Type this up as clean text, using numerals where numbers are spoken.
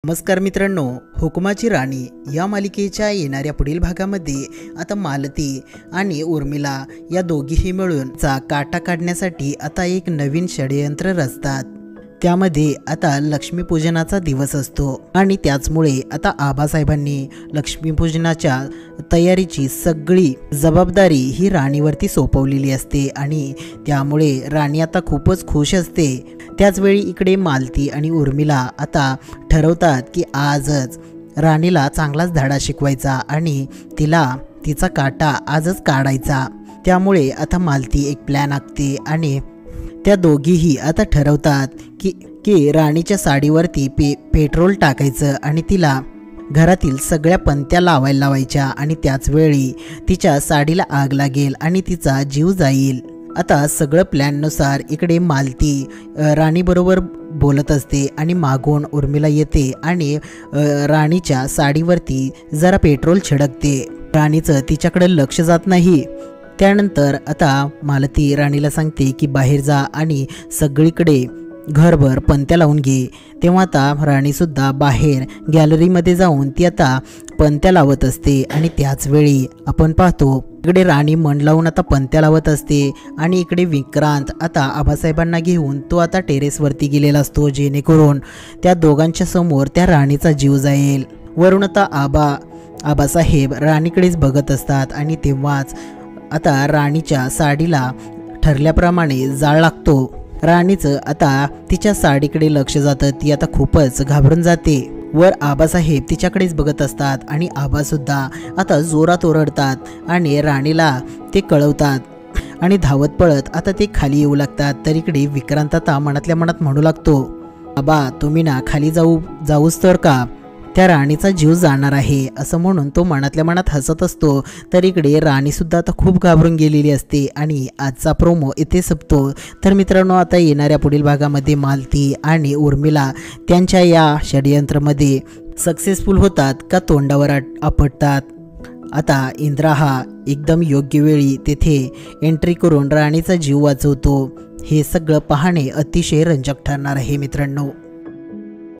नमस्कार मित्रांनो, हुकुमाची राणी या मालिकेच्या येणाऱ्या पुढील भागामध्ये आता मालती आणि उर्मिला या दोघीही मिळून काटा काढण्यासाठी आता एक नवीन षडयंत्र रचतात। त्यामध्ये आता लक्ष्मीपूजनाचा दिवस असतो आणि त्याचमुळे आता आबासाहेबांनी लक्ष्मीपूजनाच्या तयारीची सगळी जबाबदारी ही राणीवरती सोपवलेली असते आणि त्यामुळे राणी आता खूपच खुश असते। त्याचवेळी इकडे मालती आणि उर्मिला आता ठरवतात की आजच राणीला चांगलाच धडा शिकवायचा आणि तिचा काटा आजच काढायचा। त्यामुळे आता मालती एक प्लॅन आखते आणि त्या दोघीही आता ठरवतात की राणीच्या साडीवरती पेट्रोल टाकायचं आणि तिला घरातील सगळ्या पंत्या लावायच्या आणि त्याचवेळी तिच्या साडीला आग लागेल आणि तिचा जीव जाईल। आता सगळं प्लॅननुसार इकडे मालती राणीबरोबर बोलत असते आणि मागून उर्मिला येते आणि राणीच्या साडीवरती जरा पेट्रोल छिडकते। राणीचं तिच्याकडे लक्ष जात नाही। त्यानंतर आता मालती राणीला सांगते की बाहेर जा आणि सगळीकडे घरभर पंत्या लावून घे। तेव्हा आता राणीसुद्धा बाहेर गॅलरीमध्ये जाऊन ती आता पंत्या लावत असते आणि त्याचवेळी आपण पाहतो इकडे राणी मन लावून आता पंत्या लावत असते आणि इकडे विक्रांत आता आबासाहेबांना घेऊन तो आता टेरेसवरती गेलेला असतो, जेणेकरून त्या दोघांच्या समोर त्या राणीचा जीव जाईल। वरून आता आबासाहेब राणीकडेच बघत असतात आणि तेव्हाच आता राणीच्या साडीला ठरल्याप्रमाणे जाळ लागतो। राणीचं आता तिच्या साडीकडे लक्ष जातं, ती आता खूपच घाबरून जाते। वर आबासाहेब तिच्याकडेच बघत असतात आणि आबासुद्धा आता जोरात ओरडतात आणि राणीला ते कळवतात आणि धावत पळत आता ते खाली येऊ लागतात। तर इकडे विक्रांत आता मनातल्या मनात म्हणू लागतो, आबा तुम्ही ना खाली जाऊच तर का त्या राणीचा जीव जाणार आहे, असं म्हणून तो मनातल्या मनात हसत असतो। तर इकडे राणीसुद्धा आता खूप घाबरून गेलेली असते आणि आजचा प्रोमो इथे संपतो। तर मित्रांनो, आता येणाऱ्या पुढील भागामध्ये मालती आणि उर्मिला त्यांच्या या षडयंत्रामध्ये सक्सेसफुल होतात का तोंडावर आपटतात। आता इंद्रा हा एकदम योग्य वेळी तेथे एंट्री करून राणीचा जीव वाचवतो। हे सगळं पाहणे अतिशय रंजक ठरणार आहे मित्रांनो।